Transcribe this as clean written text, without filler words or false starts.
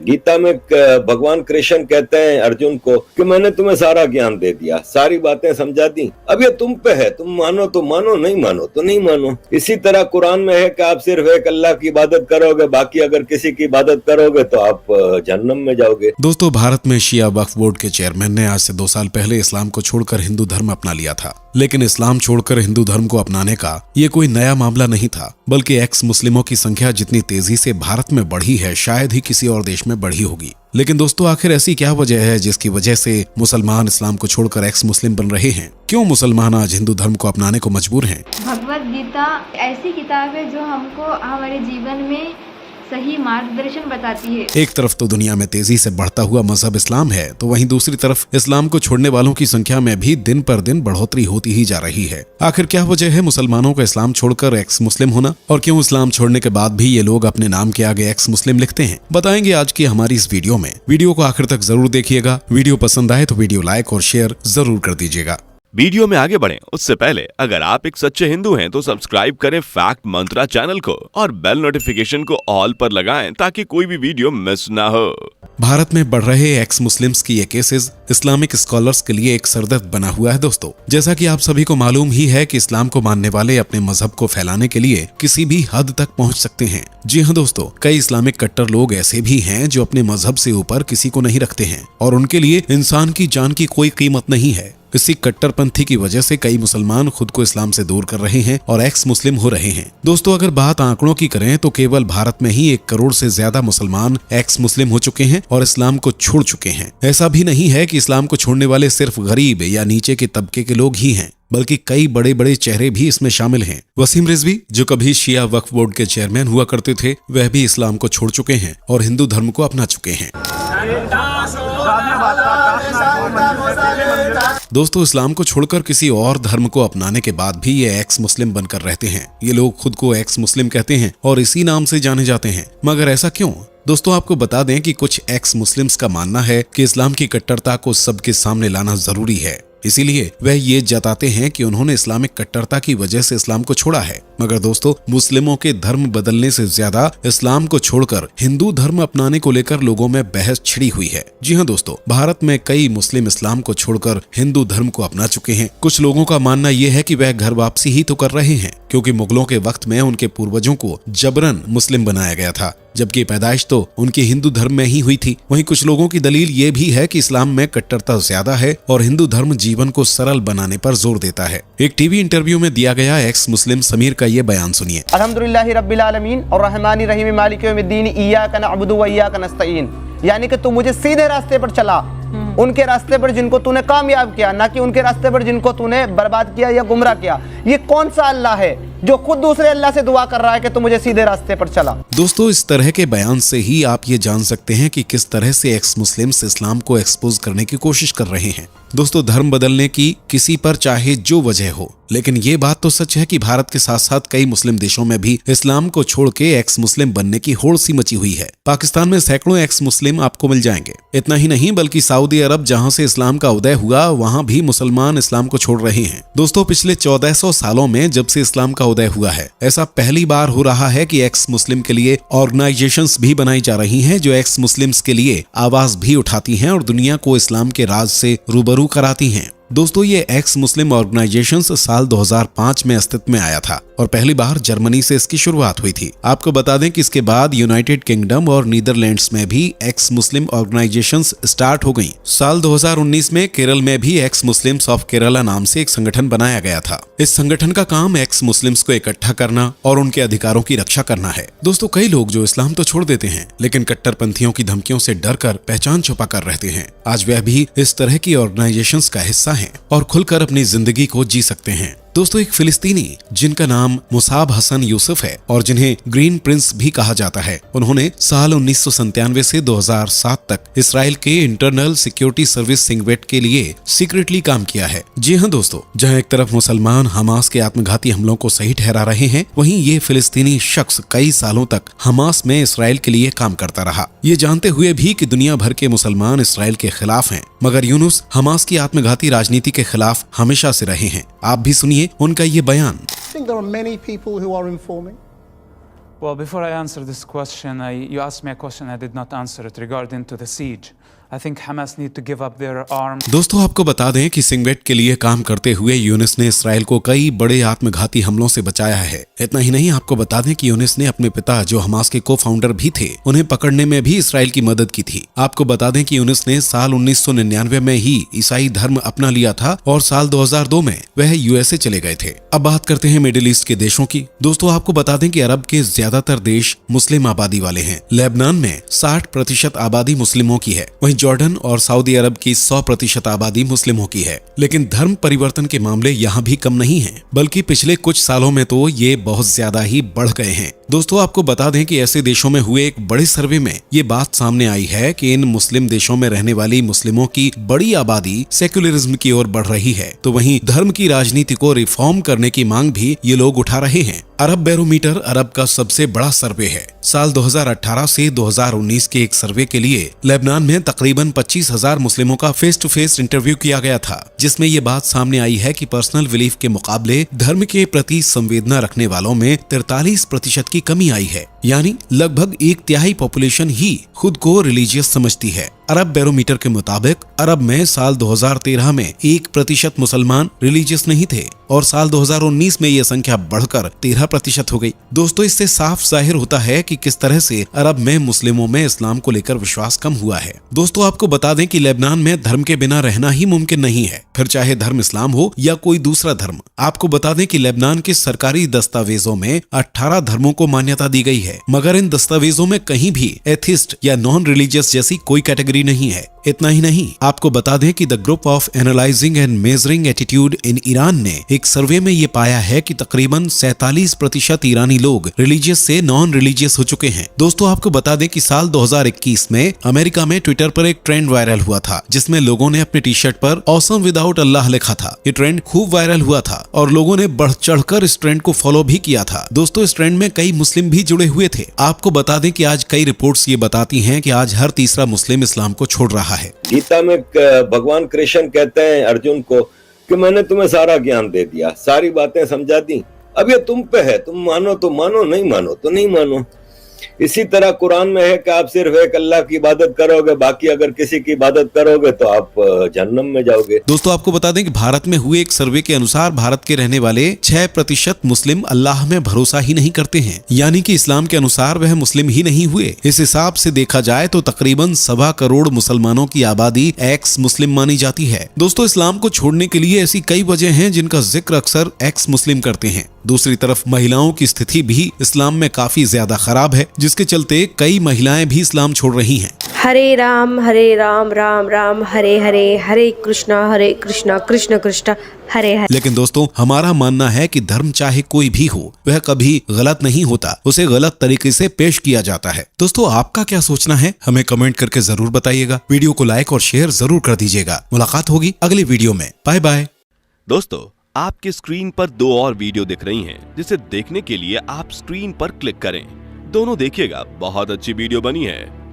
गीता में भगवान कृष्ण कहते हैं अर्जुन को कि मैंने तुम्हें सारा ज्ञान दे दिया, सारी बातें समझा दी, अब ये तुम पे है, तुम मानो तो मानो, नहीं मानो तो नहीं मानो। इसी तरह कुरान में है कि आप सिर्फ एक अल्लाह की इबादत करोगे, बाकी अगर किसी की इबादत करोगे तो आप जहन्नम में जाओगे। दोस्तों, भारत में शिया वक्फ बोर्ड के चेयरमैन ने आज से 2 साल पहले इस्लाम को छोड़कर हिंदू धर्म अपना लिया था। लेकिन इस्लाम छोड़कर हिंदू धर्म को अपनाने का ये कोई नया मामला नहीं था, बल्कि एक्स मुस्लिमों की संख्या जितनी तेजी से भारत में बढ़ी है, शायद ही किसी और देश में बढ़ी होगी। लेकिन दोस्तों, आखिर ऐसी क्या वजह है जिसकी वजह से मुसलमान इस्लाम को छोड़कर एक्स मुस्लिम बन रहे हैं? क्यों मुसलमान आज हिंदू धर्म को अपनाने को मजबूर हैं? भगवत गीता ऐसी किताब है जो हमको हमारे जीवन में सही मार्गदर्शन बताती है। एक तरफ तो दुनिया में तेजी से बढ़ता हुआ मजहब इस्लाम है, तो वहीं दूसरी तरफ इस्लाम को छोड़ने वालों की संख्या में भी दिन पर दिन बढ़ोतरी होती ही जा रही है। आखिर क्या वजह है मुसलमानों का इस्लाम छोड़कर एक्स मुस्लिम होना, और क्यों इस्लाम छोड़ने के बाद भी ये लोग अपने नाम के आगे एक्स मुस्लिम लिखते हैं? बताएंगे आज की हमारी इस वीडियो में। वीडियो को आखिर तक जरूर देखिएगा। वीडियो पसंद आए तो वीडियो लाइक और शेयर जरूर कर दीजिएगा। वीडियो में आगे बढ़ें उससे पहले अगर आप एक सच्चे हिंदू हैं तो सब्सक्राइब करें फैक्ट मंत्रा चैनल को और बेल नोटिफिकेशन को ऑल पर लगाएं ताकि कोई भी वीडियो मिस ना हो। भारत में बढ़ रहे एक्स मुस्लिम्स की ये केसेस इस्लामिक स्कॉलर्स के लिए एक सरदर्द बना हुआ है। दोस्तों, जैसा कि आप सभी को मालूम ही है कि इस्लाम को मानने वाले अपने मजहब को फैलाने के लिए किसी भी हद तक पहुंच सकते हैं। जी हाँ दोस्तों, कई इस्लामिक कट्टर लोग ऐसे भी हैं जो अपने मजहब से ऊपर किसी को नहीं रखते हैं और उनके लिए इंसान की जान की कोई कीमत नहीं है। इसी कट्टरपंथी की वजह से कई मुसलमान खुद को इस्लाम से दूर कर रहे हैं और एक्स मुस्लिम हो रहे हैं। दोस्तों, अगर बात आंकड़ों की करें तो केवल भारत में ही 1 करोड़ से ज्यादा मुसलमान एक्स मुस्लिम हो चुके हैं और इस्लाम को छोड़ चुके हैं। ऐसा भी नहीं है कि इस्लाम को छोड़ने वाले सिर्फ गरीब या नीचे के तबके के लोग ही हैं, बल्कि कई बड़े बड़े चेहरे भी इसमें शामिल हैं। वसीम रिजवी, जो कभी शिया वक्फ बोर्ड के चेयरमैन हुआ करते थे, वह भी इस्लाम को छोड़ चुके हैं और हिंदू धर्म को अपना चुके हैं। दोस्तों, इस्लाम को छोड़कर किसी और धर्म को अपनाने के बाद भी ये एक्स मुस्लिम बनकर रहते हैं। ये लोग खुद को एक्स मुस्लिम कहते हैं और इसी नाम से जाने जाते हैं। मगर ऐसा क्यों? दोस्तों, आपको बता दें कि कुछ एक्स मुस्लिम्स का मानना है कि इस्लाम की कट्टरता को सबके सामने लाना जरूरी है, इसीलिए वह ये जताते हैं कि उन्होंने इस्लामिक कट्टरता की वजह से इस्लाम को छोड़ा है। मगर दोस्तों, मुस्लिमों के धर्म बदलने से ज्यादा इस्लाम को छोड़कर हिंदू धर्म अपनाने को लेकर लोगों में बहस छिड़ी हुई है। जी हाँ दोस्तों, भारत में कई मुस्लिम इस्लाम को छोड़कर हिंदू धर्म को अपना चुके हैं। कुछ लोगों का मानना यह है कि वह घर वापसी ही तो कर रहे हैं, क्योंकि मुगलों के वक्त में उनके पूर्वजों को जबरन मुस्लिम बनाया गया था, जबकि पैदाइश तो उनके हिंदू धर्म में ही हुई थी। वहीं कुछ लोगों की दलील ये भी है कि इस्लाम में कट्टरता ज्यादा है और हिंदू धर्म जीवन को सरल बनाने पर जोर देता है। एक टीवी इंटरव्यू में दिया गया एक्स मुस्लिम समीर का ये बयान सुनिए। अल्हम्दुलिल्लाहि रब्बिल आलमीन और रहमानिर रहीम मालिकि यौमिद्दीन इय्याका नअबुदु व इय्याका नस्तईन, यानी कि तू मुझे सीधे रास्ते पर चला, उनके रास्ते पर जिनको तूने कामयाब किया, ना कि उनके रास्ते पर जिनको तूने बर्बाद किया या गुमराह किया। ये कौन सा अल्लाह है जो खुद दूसरे अल्लाह से दुआ कर रहा है कि तू मुझे सीधे रास्ते पर चला? दोस्तों, इस तरह के बयान से ही आप ये जान सकते हैं कि किस तरह से एक्स मुस्लिम्स इस्लाम को एक्सपोज करने की कोशिश कर रहे हैं। दोस्तों, धर्म बदलने की किसी पर चाहे जो वजह हो, लेकिन ये बात तो सच है कि भारत के साथ साथ कई मुस्लिम देशों में भी इस्लाम को छोड़ के एक्स मुस्लिम बनने की होड़ सी मची हुई है। पाकिस्तान में सैकड़ों एक्स मुस्लिम आपको मिल जाएंगे। इतना ही नहीं, बल्कि सऊदी अरब, जहां से इस्लाम का उदय हुआ, वहां भी मुसलमान इस्लाम को छोड़ रहे हैं। दोस्तों, पिछले 1400 सालों में जब से इस्लाम का उदय हुआ है, ऐसा पहली बार हो रहा है कि एक्स मुस्लिम के लिए ऑर्गेनाइजेशंस भी बनाई जा रही हैं, जो एक्स मुस्लिम्स के लिए आवाज भी उठाती हैं और दुनिया को इस्लाम के राज से रूबरू कराती हैं। दोस्तों, ये एक्स मुस्लिम ऑर्गेनाइजेशंस साल 2005 में अस्तित्व में आया था और पहली बार जर्मनी से इसकी शुरुआत हुई थी। आपको बता दें कि इसके बाद यूनाइटेड किंगडम और नीदरलैंड्स में भी एक्स मुस्लिम ऑर्गेनाइजेशंस स्टार्ट हो गईं। साल 2019 में केरल में भी एक्स मुस्लिम्स ऑफ केरला नाम से एक संगठन बनाया गया था। इस संगठन का काम एक्स मुस्लिम्स को इकट्ठा करना और उनके अधिकारों की रक्षा करना है। दोस्तों, कई लोग जो इस्लाम तो छोड़ देते हैं, लेकिन कट्टरपंथियों की धमकियों से डर कर पहचान छुपा कर रहते हैं। आज वह भी इस तरह की ऑर्गेनाइजेशंस का हिस्सा हैं और खुलकर अपनी जिंदगी को जी सकते हैं। दोस्तों, एक फिलिस्तीनी जिनका नाम मुसाब हसन यूसुफ है और जिन्हें ग्रीन प्रिंस भी कहा जाता है, उन्होंने साल 1997 से 2007 तक इसराइल के इंटरनल सिक्योरिटी सर्विस सिंगवेट के लिए सीक्रेटली काम किया है। जी हाँ दोस्तों, जहां एक तरफ मुसलमान हमास के आत्मघाती हमलों को सही ठहरा रहे हैं, वहीं ये फिलिस्तीनी शख्स कई सालों तक हमास में इसराइल के लिए काम करता रहा, ये जानते हुए भी कि दुनिया भर के मुसलमान इसराइल के खिलाफ हैं। मगर यूनुस हमास की आत्मघाती राजनीति के खिलाफ हमेशा से रहे हैं। आप भी सुनिए उनका ये बयान। I think there are many people who are informing. Well, before I answer this question, you asked me a question I did not answer it regarding to the siege. I think Hamas need to give up their arms. दोस्तों आपको बता दें कि सिंगवेट के लिए काम करते हुए यूनिस ने इसराइल को कई बड़े आत्मघाती हमलों से बचाया है। इतना ही नहीं, आपको बता दें कि यूनिस ने अपने पिता जो हमास के को फाउंडर भी थे, उन्हें पकड़ने में भी इसराइल की मदद की थी। आपको बता दें कि यूनिस ने साल 1999 में ही ईसाई धर्म अपना लिया था और साल 2002 में वह यूएसए चले गए थे। अब बात करते हैं मिडिल ईस्ट के देशों की। दोस्तों आपको बता दें कि अरब के ज्यादातर देश मुस्लिम आबादी वाले हैं। लेबनान में 60% आबादी मुस्लिमों की है, वहीं जॉर्डन और सऊदी अरब की 100% आबादी मुस्लिमों की है। लेकिन धर्म परिवर्तन के मामले यहाँ भी कम नहीं हैं, बल्कि पिछले कुछ सालों में तो ये बहुत ज्यादा ही बढ़ गए हैं। दोस्तों आपको बता दें कि ऐसे देशों में हुए एक बड़े सर्वे में ये बात सामने आई है कि इन मुस्लिम देशों में रहने वाली मुस्लिमों की बड़ी आबादी सेक्युलरिज्म की ओर बढ़ रही है, तो वहीं धर्म की राजनीति को रिफॉर्म करने की मांग भी ये लोग उठा रहे हैं। अरब बैरोमीटर अरब का सबसे बड़ा सर्वे है। साल 2018 से 2019 के एक सर्वे के लिए लेबनान में तकरीबन 25,000 मुस्लिमों का फेस टू फेस इंटरव्यू किया गया था, जिसमें ये बात सामने आई है कि पर्सनल बिलीफ के मुकाबले धर्म के प्रति संवेदना रखने वालों में 43% की कमी आई है। यानी लगभग 1/3 पॉपुलेशन ही खुद को रिलीजियस समझती है। अरब बैरोमीटर के मुताबिक अरब में साल 2013 में 1% मुसलमान रिलीजियस नहीं थे और साल 2019 में यह संख्या बढ़कर 13% हो गई। दोस्तों इससे साफ जाहिर होता है कि किस तरह से अरब में मुस्लिमों में इस्लाम को लेकर विश्वास कम हुआ है। दोस्तों आपको बता दें कि लेबनान में धर्म के बिना रहना ही मुमकिन नहीं है, फिर चाहे धर्म इस्लाम हो या कोई दूसरा धर्म। आपको बता दें कि लेबनान के सरकारी दस्तावेजों में 18 धर्मों को मान्यता दी गई है, मगर इन दस्तावेजों में कहीं भी एथिस्ट या नॉन रिलीजियस जैसी कोई कैटेगरी नहीं है। इतना ही नहीं, आपको बता दें कि the group of analysing and measuring attitude in Iran ने एक सर्वे में ये पाया है कि तकरीबन 47% ईरानी लोग रिलीजियस से नॉन रिलीजियस हो चुके हैं। दोस्तों आपको बता दें कि साल 2021 में अमेरिका में ट्विटर पर एक ट्रेंड वायरल हुआ था, जिसमें लोगों ने अपने टी शर्ट पर ऑसम विदाउट अल्लाह लिखा था। ये ट्रेंड खूब वायरल हुआ था और लोगों ने बढ़ चढ़कर इस ट्रेंड को फॉलो भी किया था। दोस्तों इस ट्रेंड में कई मुस्लिम भी जुड़े हुए थे। आपको बता दें कि आज कई रिपोर्ट्स ये बताती हैं कि आज हर तीसरा मुस्लिम इस्लाम को छोड़ रहा है। गीता में भगवान कृष्ण कहते हैं अर्जुन को कि मैंने तुम्हें सारा ज्ञान दे दिया, सारी बातें समझा दी, अब ये तुम पे है, तुम मानो तो मानो, नहीं मानो तो नहीं मानो। इसी तरह कुरान में है कि आप सिर्फ एक अल्लाह की इबादत करोगे, बाकी अगर किसी की इबादत करोगे तो आप जहन्नम में जाओगे। दोस्तों आपको बता दें कि भारत में हुए एक सर्वे के अनुसार भारत के रहने वाले 6% मुस्लिम अल्लाह में भरोसा ही नहीं करते हैं, यानी कि इस्लाम के अनुसार वह मुस्लिम ही नहीं हुए। इस हिसाब से देखा जाए तो तकरीबन 1.25 करोड़ मुसलमानों की आबादी एक्स मुस्लिम मानी जाती है। दोस्तों इस्लाम को छोड़ने के लिए ऐसी कई वजह हैं जिनका जिक्र अक्सर एक्स मुस्लिम करते हैं। दूसरी तरफ महिलाओं की स्थिति भी इस्लाम में काफी ज्यादा खराब है, जिसके चलते कई महिलाएं भी इस्लाम छोड़ रही हैं। हरे राम राम राम हरे हरे, हरे कृष्णा कृष्ण कृष्ण हरे हरे। लेकिन दोस्तों हमारा मानना है कि धर्म चाहे कोई भी हो, वह कभी गलत नहीं होता, उसे गलत तरीके से पेश किया जाता है। दोस्तों आपका क्या सोचना है, हमें कमेंट करके जरूर बताइएगा। वीडियो को लाइक और शेयर जरूर कर दीजिएगा। मुलाकात होगी अगली वीडियो में। Bye bye. दोस्तों आपके स्क्रीन पर 2 और वीडियो दिख रही हैं, जिसे देखने के लिए आप स्क्रीन पर क्लिक करें। दोनों देखिएगा, बहुत अच्छी वीडियो बनी है।